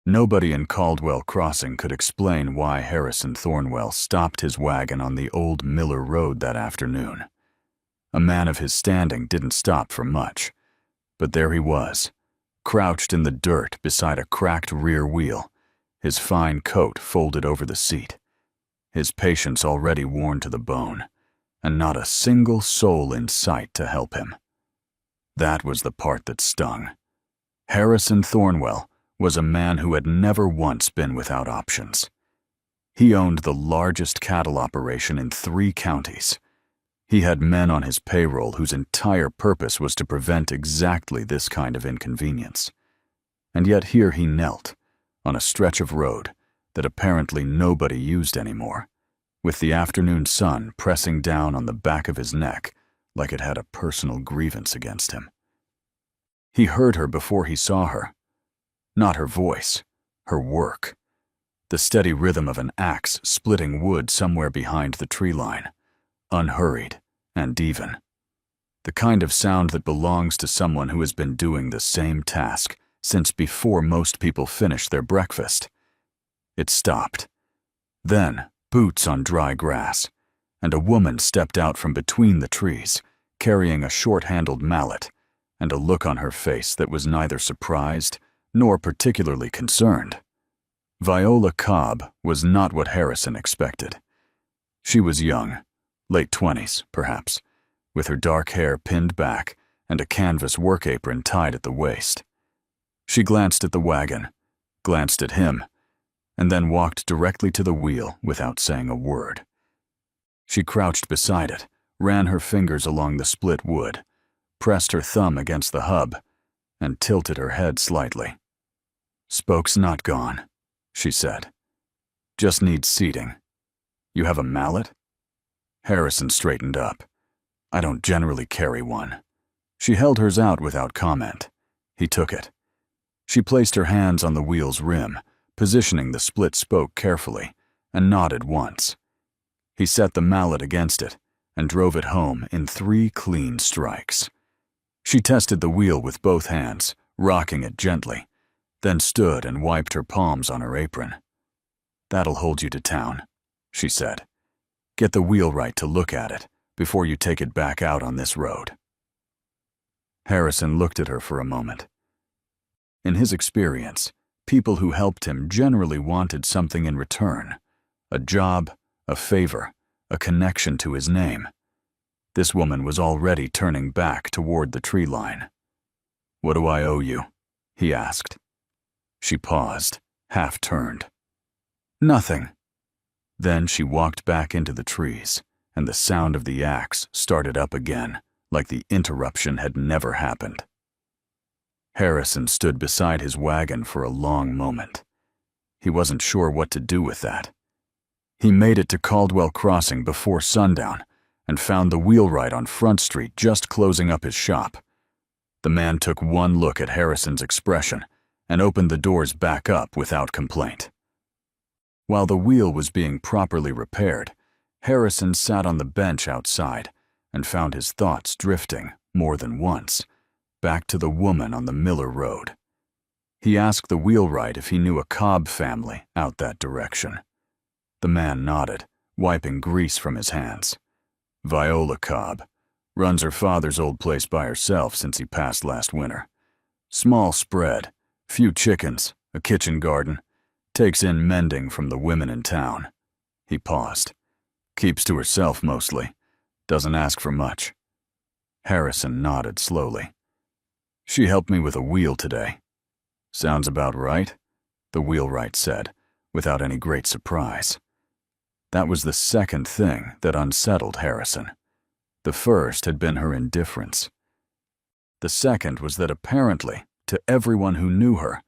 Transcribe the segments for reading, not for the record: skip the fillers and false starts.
Nobody in Caldwell Crossing could explain why Harrison Thornwell stopped his wagon on the old Miller Road that afternoon. A man of his standing didn't stop for much, but there he was, crouched in the dirt beside a cracked rear wheel, his fine coat folded over the seat, his patience already worn to the bone, and not a single soul in sight to help him. That was the part that stung. Harrison Thornwell was a man who had never once been without options. He owned the largest cattle operation in 3 counties. He had men on his payroll whose entire purpose was to prevent exactly this kind of inconvenience. And yet here he knelt, on a stretch of road that apparently nobody used anymore, with the afternoon sun pressing down on the back of his neck like it had a personal grievance against him. He heard her before he saw her. Not her voice, her work. The steady rhythm of an axe splitting wood somewhere behind the tree line, unhurried and even. The kind of sound that belongs to someone who has been doing the same task since before most people finish their breakfast. It stopped. Then, boots on dry grass, and a woman stepped out from between the trees, carrying a short-handled mallet, and a look on her face that was neither surprised nor particularly concerned. Viola Cobb was not what Harrison expected. She was young, late 20s, perhaps, with her dark hair pinned back and a canvas work apron tied at the waist. She glanced at the wagon, glanced at him, and then walked directly to the wheel without saying a word. She crouched beside it, ran her fingers along the split wood, pressed her thumb against the hub, and tilted her head slightly. "Spoke's not gone," she said. "Just needs seating. You have a mallet?" Harrison straightened up. "I don't generally carry one." She held hers out without comment. He took it. She placed her hands on the wheel's rim, positioning the split spoke carefully, and nodded once. He set the mallet against it and drove it home in 3 clean strikes. She tested the wheel with both hands, rocking it gently, then stood and wiped her palms on her apron. "That'll hold you to town," she said. "Get the wheelwright to look at it before you take it back out on this road." Harrison looked at her for a moment. In his experience, people who helped him generally wanted something in return: a job, a favor, a connection to his name. This woman was already turning back toward the tree line. "What do I owe you?" he asked. She paused, half-turned. "Nothing." Then she walked back into the trees, and the sound of the axe started up again, like the interruption had never happened. Harrison stood beside his wagon for a long moment. He wasn't sure what to do with that. He made it to Caldwell Crossing before sundown and found the wheelwright on Front Street just closing up his shop. The man took one look at Harrison's expression and opened the doors back up without complaint. While the wheel was being properly repaired, Harrison sat on the bench outside and found his thoughts drifting, more than once, back to the woman on the Miller Road. He asked the wheelwright if he knew a Cobb family out that direction. The man nodded, wiping grease from his hands. "Viola Cobb. Runs her father's old place by herself since he passed last winter. Small spread, few chickens, a kitchen garden. Takes in mending from the women in town." He paused. "Keeps to herself mostly. Doesn't ask for much." Harrison nodded slowly. "She helped me with a wheel today." "Sounds about right," the wheelwright said, without any great surprise. That was the second thing that unsettled Harrison. The first had been her indifference. The second was that apparently, to everyone who knew her,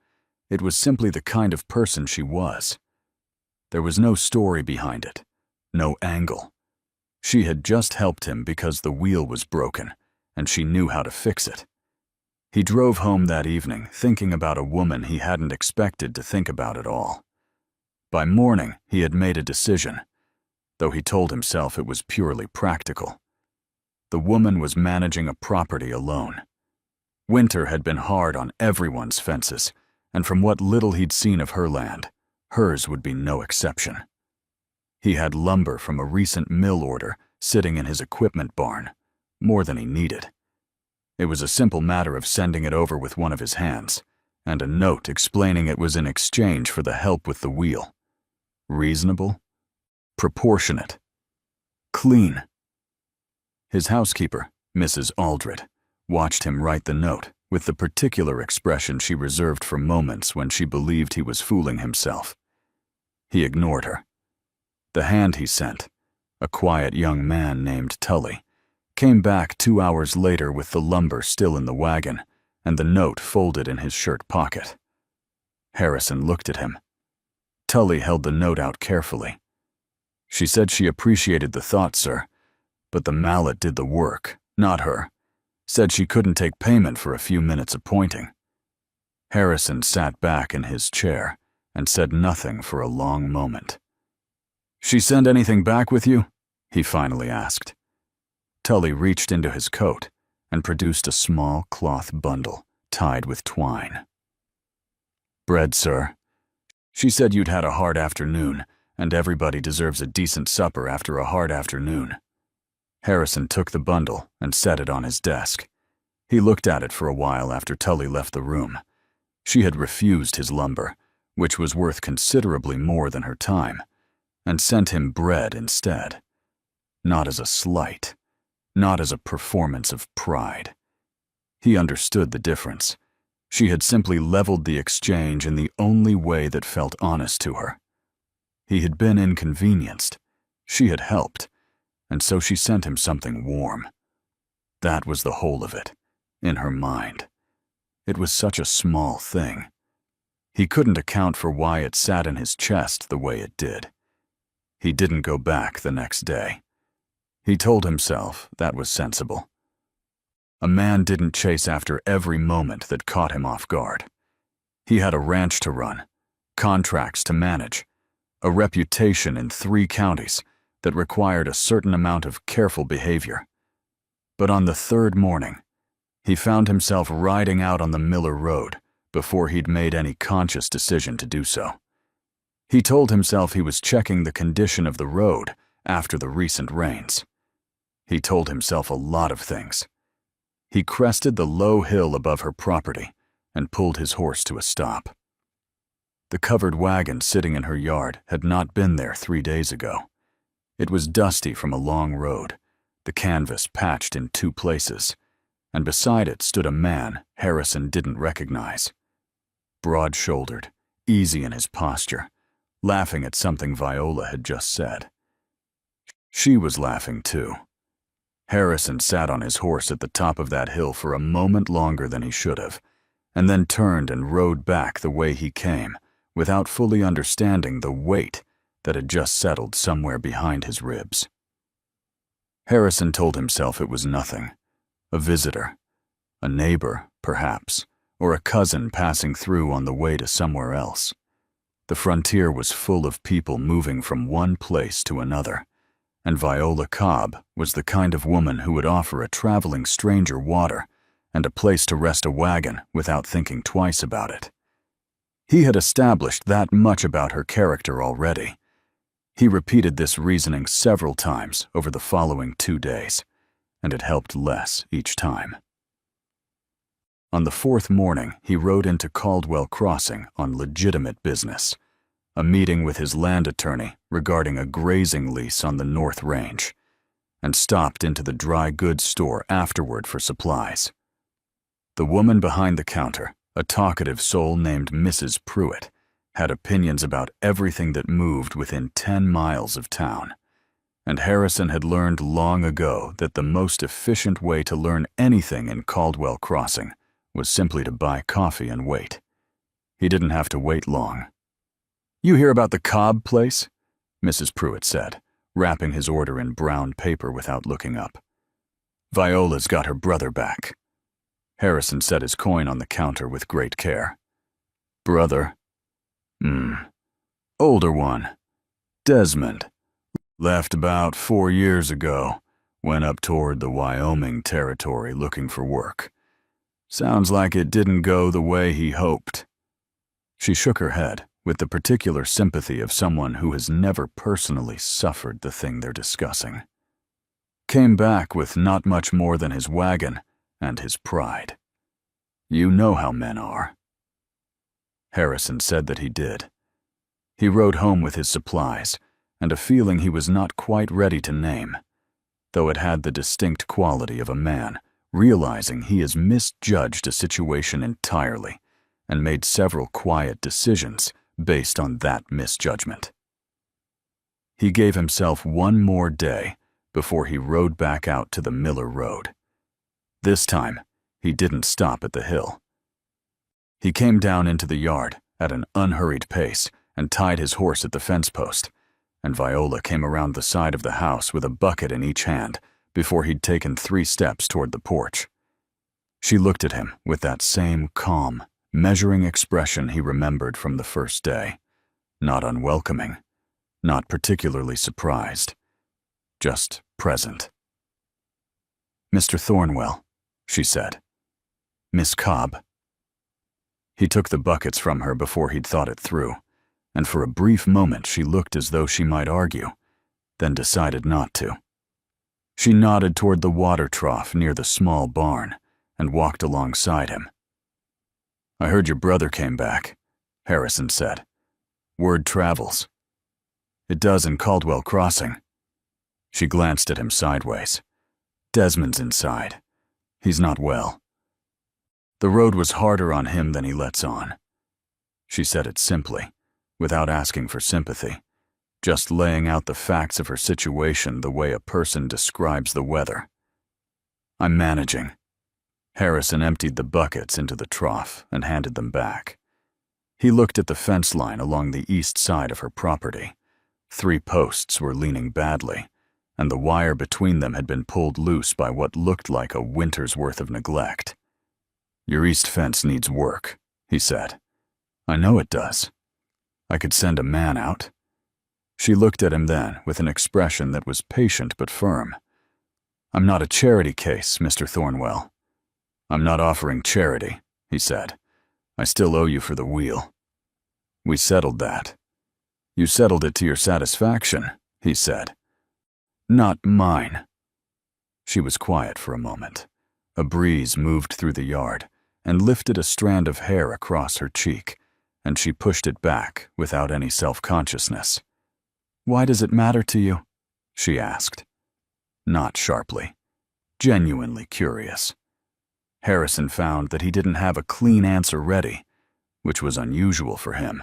it was simply the kind of person she was. There was no story behind it, no angle. She had just helped him because the wheel was broken, and she knew how to fix it. He drove home that evening thinking about a woman he hadn't expected to think about at all. By morning, he had made a decision, though he told himself it was purely practical. The woman was managing a property alone. Winter had been hard on everyone's fences, and from what little he'd seen of her land, hers would be no exception. He had lumber from a recent mill order sitting in his equipment barn, more than he needed. It was a simple matter of sending it over with one of his hands, and a note explaining it was in exchange for the help with the wheel. Reasonable, proportionate, clean. His housekeeper, Mrs. Aldred, watched him write the note with the particular expression she reserved for moments when she believed he was fooling himself. He ignored her. The hand he sent, a quiet young man named Tully, came back 2 hours later with the lumber still in the wagon and the note folded in his shirt pocket. Harrison looked at him. Tully held the note out carefully. "She said she appreciated the thought, sir, but the mallet did the work, not her. Said she couldn't take payment for a few minutes of pointing." Harrison sat back in his chair and said nothing for a long moment. "She send anything back with you?" he finally asked. Tully reached into his coat and produced a small cloth bundle tied with twine. "Bread, sir. She said you'd had a hard afternoon, and everybody deserves a decent supper after a hard afternoon." Harrison took the bundle and set it on his desk. He looked at it for a while after Tully left the room. She had refused his lumber, which was worth considerably more than her time, and sent him bread instead. Not as a slight, not as a performance of pride. He understood the difference. She had simply leveled the exchange in the only way that felt honest to her. He had been inconvenienced. She had helped, and so she sent him something warm. That was the whole of it, in her mind. It was such a small thing. He couldn't account for why it sat in his chest the way it did. He didn't go back the next day. He told himself that was sensible. A man didn't chase after every moment that caught him off guard. He had a ranch to run, contracts to manage, a reputation in 3 counties that required a certain amount of careful behavior. But on the 3rd morning, he found himself riding out on the Miller Road before he'd made any conscious decision to do so. He told himself he was checking the condition of the road after the recent rains. He told himself a lot of things. He crested the low hill above her property and pulled his horse to a stop. The covered wagon sitting in her yard had not been there 3 days ago. It was dusty from a long road, the canvas patched in 2 places, and beside it stood a man Harrison didn't recognize. Broad-shouldered, easy in his posture, laughing at something Viola had just said. She was laughing too. Harrison sat on his horse at the top of that hill for a moment longer than he should have, and then turned and rode back the way he came, without fully understanding the weight that had just settled somewhere behind his ribs. Harrison told himself it was nothing. A visitor, a neighbor, perhaps, or a cousin passing through on the way to somewhere else. The frontier was full of people moving from one place to another, and Viola Cobb was the kind of woman who would offer a traveling stranger water and a place to rest a wagon without thinking twice about it. He had established that much about her character already. He repeated this reasoning several times over the following 2 days, and it helped less each time. On the 4th morning, he rode into Caldwell Crossing on legitimate business, a meeting with his land attorney regarding a grazing lease on the North Range, and stopped into the dry goods store afterward for supplies. The woman behind the counter, a talkative soul named Mrs. Pruitt, had opinions about everything that moved within 10 miles of town, and Harrison had learned long ago that the most efficient way to learn anything in Caldwell Crossing was simply to buy coffee and wait. He didn't have to wait long. "You hear about the Cobb place?" Mrs. Pruitt said, wrapping his order in brown paper without looking up. "Viola's got her brother back." Harrison set his coin on the counter with great care. "Brother? Older one. Desmond. Left about 4 years ago. Went up toward the Wyoming territory looking for work. Sounds like it didn't go the way he hoped." She shook her head with the particular sympathy of someone who has never personally suffered the thing they're discussing. Came back with not much more than his wagon and his pride. You know how men are. Harrison said that he did. He rode home with his supplies and a feeling he was not quite ready to name, though it had the distinct quality of a man realizing he has misjudged a situation entirely and made several quiet decisions based on that misjudgment. He gave himself one more day before he rode back out to the Miller Road. This time, he didn't stop at the hill. He came down into the yard at an unhurried pace and tied his horse at the fence post, and Viola came around the side of the house with a bucket in each hand before he'd taken 3 steps toward the porch. She looked at him with that same calm, measuring expression he remembered from the first day, not unwelcoming, not particularly surprised, just present. "Mr. Thornwell," she said. "Miss Cobb." He took the buckets from her before he'd thought it through, and for a brief moment she looked as though she might argue, then decided not to. She nodded toward the water trough near the small barn and walked alongside him. "I heard your brother came back," Harrison said. "Word travels." "It does in Caldwell Crossing." She glanced at him sideways. "Desmond's inside. He's not well. The road was harder on him than he lets on." She said it simply, without asking for sympathy, just laying out the facts of her situation the way a person describes the weather. "I'm managing." Harrison emptied the buckets into the trough and handed them back. He looked at the fence line along the east side of her property. 3 posts were leaning badly, and the wire between them had been pulled loose by what looked like a winter's worth of neglect. "Your east fence needs work," he said. "I know it does. I could send a man out." She looked at him then with an expression that was patient but firm. "I'm not a charity case, Mr. Thornwell." "I'm not offering charity," he said. "I still owe you for the wheel." "We settled that." "You settled it to your satisfaction," he said. "Not mine." She was quiet for a moment. A breeze moved through the yard and lifted a strand of hair across her cheek, and she pushed it back without any self-consciousness. "Why does it matter to you?" she asked. Not sharply, genuinely curious. Harrison found that he didn't have a clean answer ready, which was unusual for him.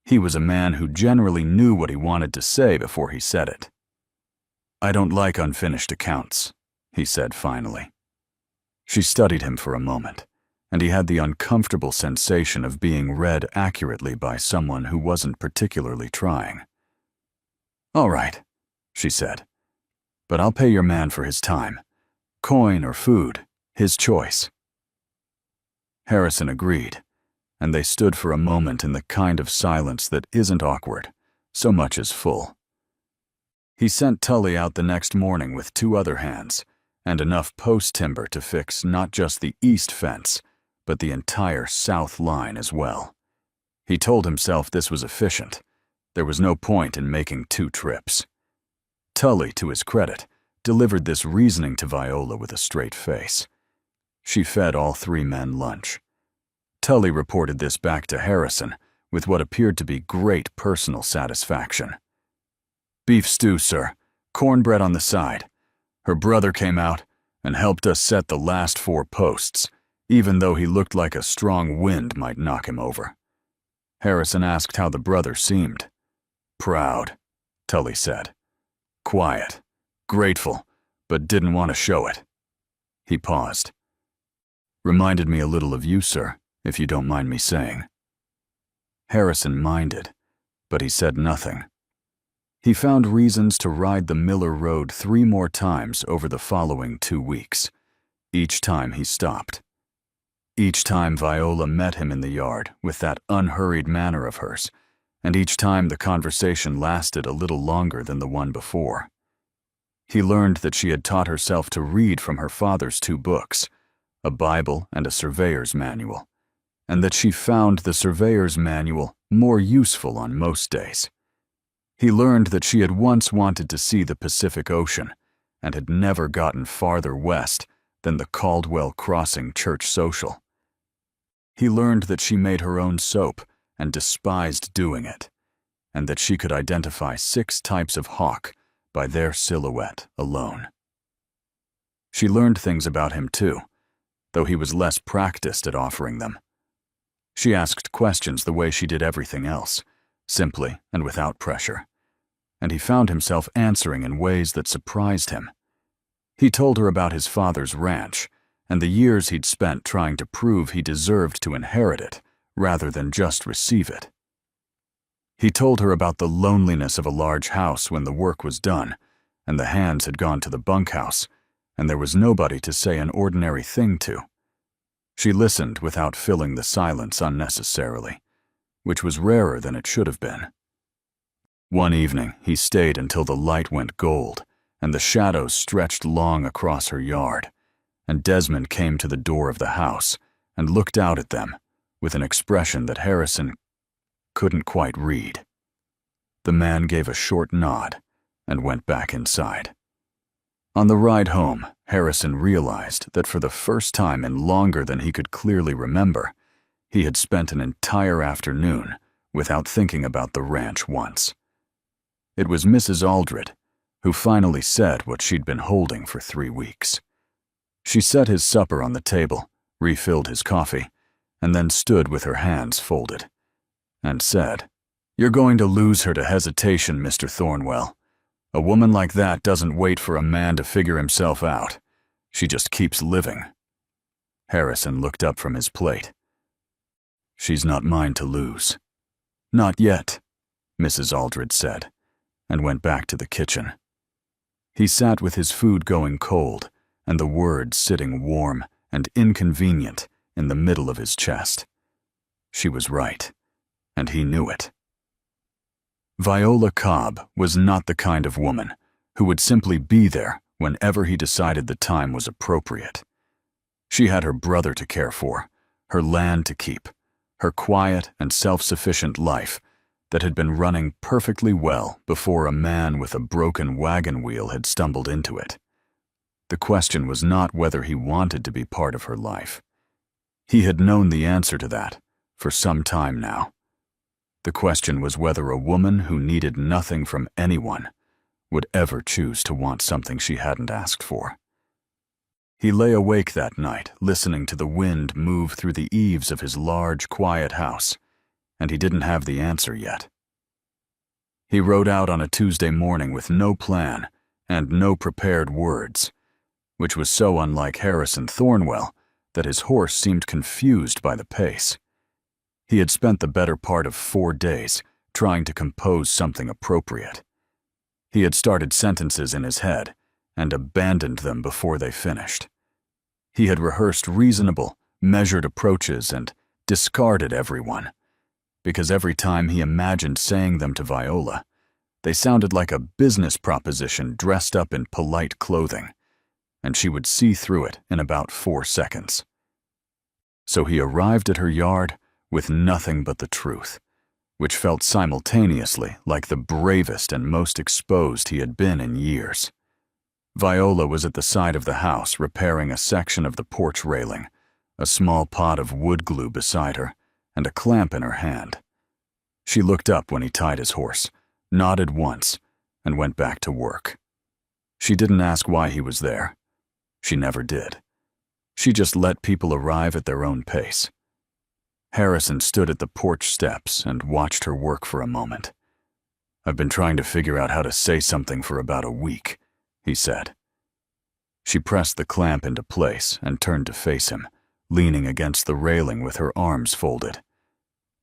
He was a man who generally knew what he wanted to say before he said it. "I don't like unfinished accounts," he said finally. She studied him for a moment, and he had the uncomfortable sensation of being read accurately by someone who wasn't particularly trying. "All right," she said, "but I'll pay your man for his time. Coin or food, his choice." Harrison agreed, and they stood for a moment in the kind of silence that isn't awkward, so much as full. He sent Tully out the next morning with 2 other hands, and enough post timber to fix not just the east fence, but the entire south line as well. He told himself this was efficient. There was no point in making 2 trips. Tully, to his credit, delivered this reasoning to Viola with a straight face. She fed all 3 men lunch. Tully reported this back to Harrison with what appeared to be great personal satisfaction. "Beef stew, sir. Cornbread on the side. Her brother came out and helped us set the last 4 posts, even though he looked like a strong wind might knock him over." Harrison asked how the brother seemed. "Proud," Tully said. "Quiet, grateful, but didn't want to show it." He paused. "Reminded me a little of you, sir, if you don't mind me saying." Harrison minded, but he said nothing. He found reasons to ride the Miller Road 3 more times over the following 2 weeks. Each time he stopped. Each time Viola met him in the yard with that unhurried manner of hers, and each time the conversation lasted a little longer than the one before. He learned that she had taught herself to read from her father's 2 books, a Bible and a surveyor's manual, and that she found the surveyor's manual more useful on most days. He learned that she had once wanted to see the Pacific Ocean and had never gotten farther west than the Caldwell Crossing church social. He learned that she made her own soap and despised doing it, and that she could identify 6 types of hawk by their silhouette alone. She learned things about him too, though he was less practiced at offering them. She asked questions the way she did everything else, simply and without pressure, and he found himself answering in ways that surprised him. He told her about his father's ranch and the years he'd spent trying to prove he deserved to inherit it rather than just receive it. He told her about the loneliness of a large house when the work was done and the hands had gone to the bunkhouse and there was nobody to say an ordinary thing to. She listened without filling the silence unnecessarily, which was rarer than it should have been. One evening, he stayed until the light went gold and the shadows stretched long across her yard, and Desmond came to the door of the house and looked out at them with an expression that Harrison couldn't quite read. The man gave a short nod and went back inside. On the ride home, Harrison realized that for the first time in longer than he could clearly remember, he had spent an entire afternoon without thinking about the ranch once. It was Mrs. Aldred who finally said what she'd been holding for 3 weeks. She set his supper on the table, refilled his coffee, and then stood with her hands folded, and said, "You're going to lose her to hesitation, Mr. Thornwell. A woman like that doesn't wait for a man to figure himself out. She just keeps living." Harrison looked up from his plate. "She's not mine to lose." "Not yet," Mrs. Aldred said, and went back to the kitchen. He sat with his food going cold and the words sitting warm and inconvenient in the middle of his chest. She was right, and he knew it. Viola Cobb was not the kind of woman who would simply be there whenever he decided the time was appropriate. She had her brother to care for, her land to keep, her quiet and self-sufficient life that had been running perfectly well before a man with a broken wagon wheel had stumbled into it. The question was not whether he wanted to be part of her life. He had known the answer to that for some time now. The question was whether a woman who needed nothing from anyone would ever choose to want something she hadn't asked for. He lay awake that night, listening to the wind move through the eaves of his large, quiet house, and he didn't have the answer yet. He rode out on a Tuesday morning with no plan and no prepared words, which was so unlike Harrison Thornwell that his horse seemed confused by the pace. He had spent the better part of 4 days trying to compose something appropriate. He had started sentences in his head and abandoned them before they finished. He had rehearsed reasonable, measured approaches and discarded everyone, because every time he imagined saying them to Viola, they sounded like a business proposition dressed up in polite clothing, and she would see through it in about 4 seconds. So he arrived at her yard with nothing but the truth, which felt simultaneously like the bravest and most exposed he had been in years. Viola was at the side of the house repairing a section of the porch railing, a small pot of wood glue beside her, and a clamp in her hand. She looked up when he tied his horse, nodded once, and went back to work. She didn't ask why he was there. She never did. She just let people arrive at their own pace. Harrison stood at the porch steps and watched her work for a moment. "I've been trying to figure out how to say something for about a week," he said. She pressed the clamp into place and turned to face him, leaning against the railing with her arms folded.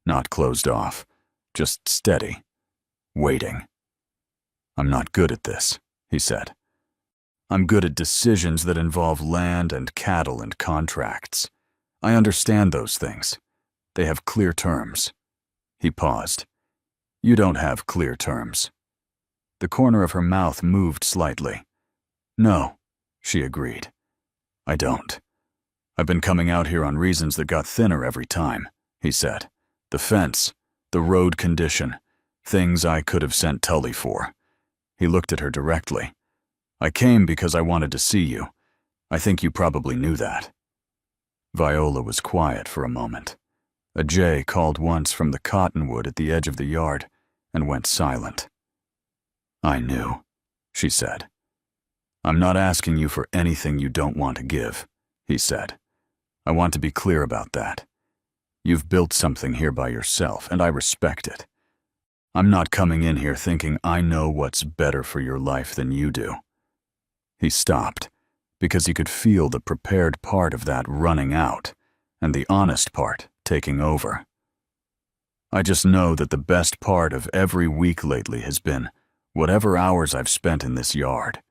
Not closed off, just steady, waiting. "I'm not good at this," he said. "I'm good at decisions that involve land and cattle and contracts. I understand those things. They have clear terms." He paused. "You don't have clear terms." The corner of her mouth moved slightly. "No," she agreed. "I don't. "I've been coming out here on reasons that got thinner every time," he said. "The fence, the road condition, things I could have sent Tully for." He looked at her directly. "I came because I wanted to see you. I think you probably knew that." Viola was quiet for a moment. A jay called once from the cottonwood at the edge of the yard and went silent. "I knew," she said. "I'm not asking you for anything you don't want to give," he said. "I want to be clear about that. You've built something here by yourself, and I respect it. I'm not coming in here thinking I know what's better for your life than you do." He stopped, because he could feel the prepared part of that running out, and the honest part taking over. "I just know that the best part of every week lately has been whatever hours I've spent in this yard,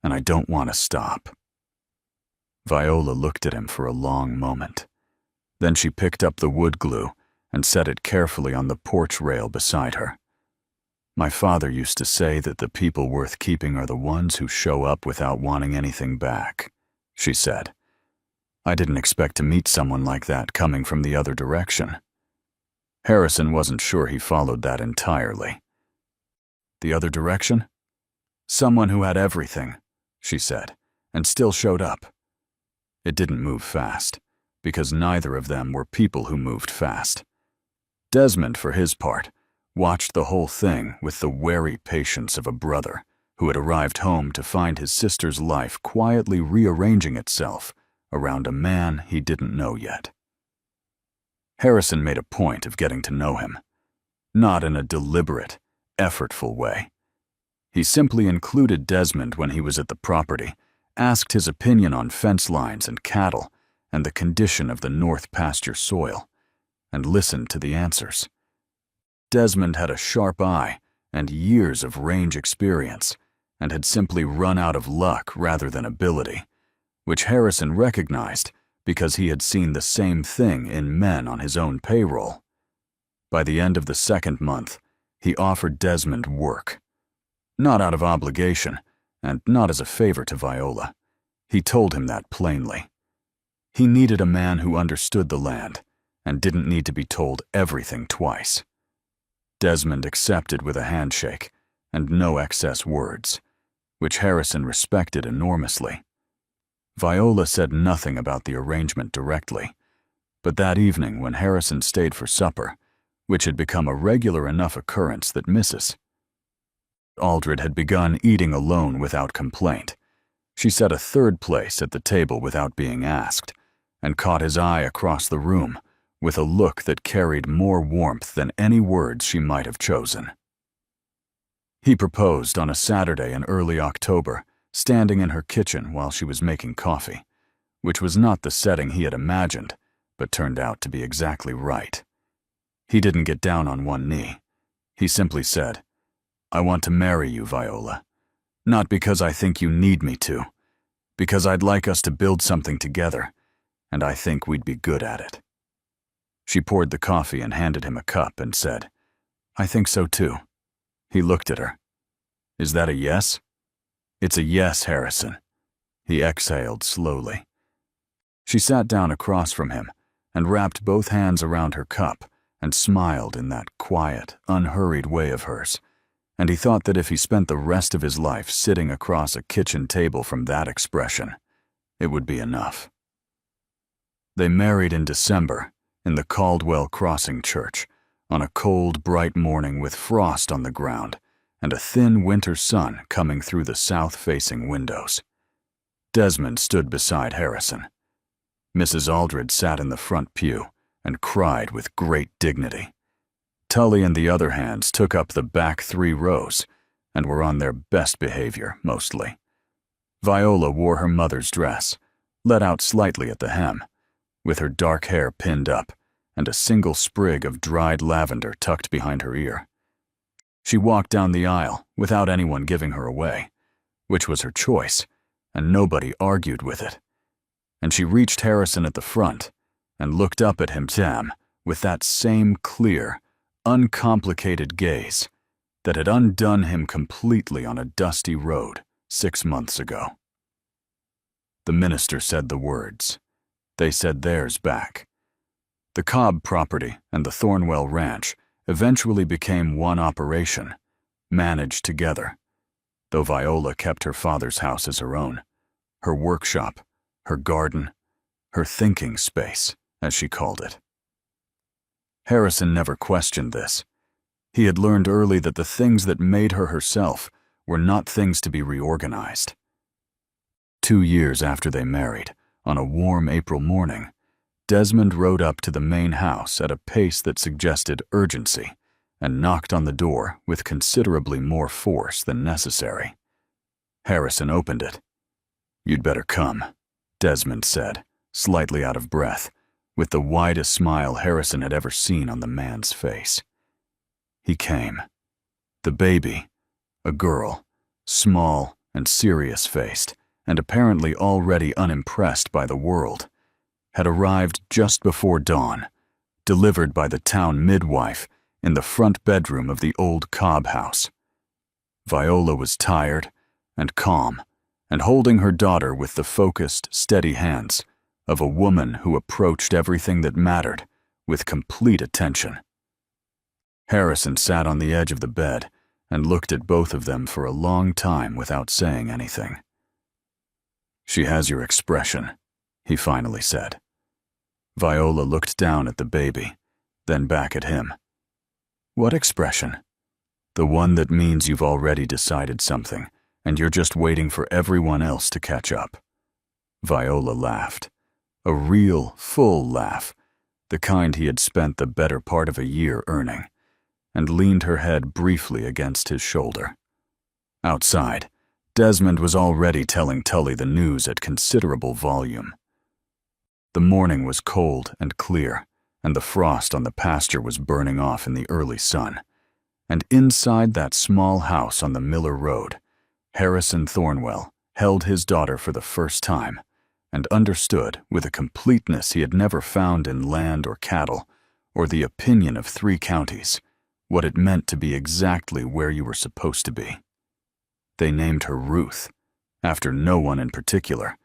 and I don't want to stop." Viola looked at him for a long moment. Then she picked up the wood glue and set it carefully on the porch rail beside her. "My father used to say that the people worth keeping are the ones who show up without wanting anything back," she said. "I didn't expect to meet someone like that coming from the other direction." Harrison wasn't sure he followed that entirely. "The other direction?" "Someone who had everything," she said, "and still showed up." It didn't move fast, because neither of them were people who moved fast. Desmond, for his part, watched the whole thing with the wary patience of a brother who had arrived home to find his sister's life quietly rearranging itself around a man he didn't know yet. Harrison made a point of getting to know him, not in a deliberate, effortful way. He simply included Desmond when he was at the property, asked his opinion on fence lines and cattle and the condition of the north pasture soil, and listened to the answers. Desmond had a sharp eye and years of range experience, and had simply run out of luck rather than ability, which Harrison recognized because he had seen the same thing in men on his own payroll. By the end of the second month, he offered Desmond work. Not out of obligation, and not as a favor to Viola. He told him that plainly. He needed a man who understood the land and didn't need to be told everything twice. Desmond accepted with a handshake and no excess words, which Harrison respected enormously. Viola said nothing about the arrangement directly, but that evening when Harrison stayed for supper, which had become a regular enough occurrence that Mrs. Aldred had begun eating alone without complaint. She set a third place at the table without being asked, and caught his eye across the room with a look that carried more warmth than any words she might have chosen. He proposed on a Saturday in early October, standing in her kitchen while she was making coffee, which was not the setting he had imagined, but turned out to be exactly right. He didn't get down on one knee. He simply said, "I want to marry you, Viola. Not because I think you need me to, because I'd like us to build something together, and I think we'd be good at it." She poured the coffee and handed him a cup and said, "I think so too." He looked at her. "Is that a yes?" "It's a yes, Harrison." He exhaled slowly. She sat down across from him and wrapped both hands around her cup and smiled in that quiet, unhurried way of hers, and he thought that if he spent the rest of his life sitting across a kitchen table from that expression, it would be enough. They married in December in the Caldwell Crossing Church on a cold, bright morning with frost on the ground and a thin winter sun coming through the south-facing windows. Desmond stood beside Harrison. Mrs. Aldred sat in the front pew and cried with great dignity. Tully and the other hands took up the back 3 rows and were on their best behavior, mostly. Viola wore her mother's dress, let out slightly at the hem, with her dark hair pinned up and a single sprig of dried lavender tucked behind her ear. She walked down the aisle without anyone giving her away, which was her choice, and nobody argued with it. And she reached Harrison at the front and looked up at him with that same clear, uncomplicated gaze that had undone him completely on a dusty road 6 months ago. The minister said the words, they said theirs back. The Cobb property and the Thornwell Ranch eventually became one operation, managed together, though Viola kept her father's house as her own, her workshop, her garden, her thinking space, as she called it. Harrison never questioned this. He had learned early that the things that made her herself were not things to be reorganized. 2 years after they married, on a warm April morning, Desmond rode up to the main house at a pace that suggested urgency and knocked on the door with considerably more force than necessary. Harrison opened it. "You'd better come," Desmond said, slightly out of breath, with the widest smile Harrison had ever seen on the man's face. He came. The baby, a girl, small and serious-faced, and apparently already unimpressed by the world, had arrived just before dawn, delivered by the town midwife in the front bedroom of the old Cobb house. Viola was tired and calm, and holding her daughter with the focused, steady hands of a woman who approached everything that mattered with complete attention. Harrison sat on the edge of the bed and looked at both of them for a long time without saying anything. "She has your expression," he finally said. Viola looked down at the baby, then back at him. "What expression?" "The one that means you've already decided something, and you're just waiting for everyone else to catch up." Viola laughed. A real, full laugh, the kind he had spent the better part of a year earning, and leaned her head briefly against his shoulder. Outside, Desmond was already telling Tully the news at considerable volume. The morning was cold and clear, and the frost on the pasture was burning off in the early sun. And inside that small house on the Miller Road, Harrison Thornwell held his daughter for the first time and understood with a completeness he had never found in land or cattle or the opinion of 3 counties what it meant to be exactly where you were supposed to be. They named her Ruth, after no one in particular,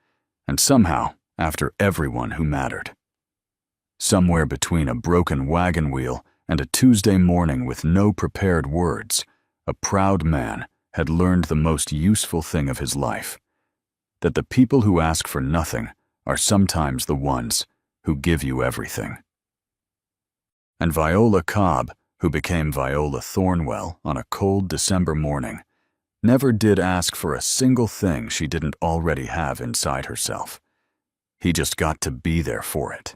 and somehow after everyone who mattered. Somewhere between a broken wagon wheel and a Tuesday morning with no prepared words, a proud man had learned the most useful thing of his life, that the people who ask for nothing are sometimes the ones who give you everything. And Viola Cobb, who became Viola Thornwell on a cold December morning, never did ask for a single thing she didn't already have inside herself. He just got to be there for it.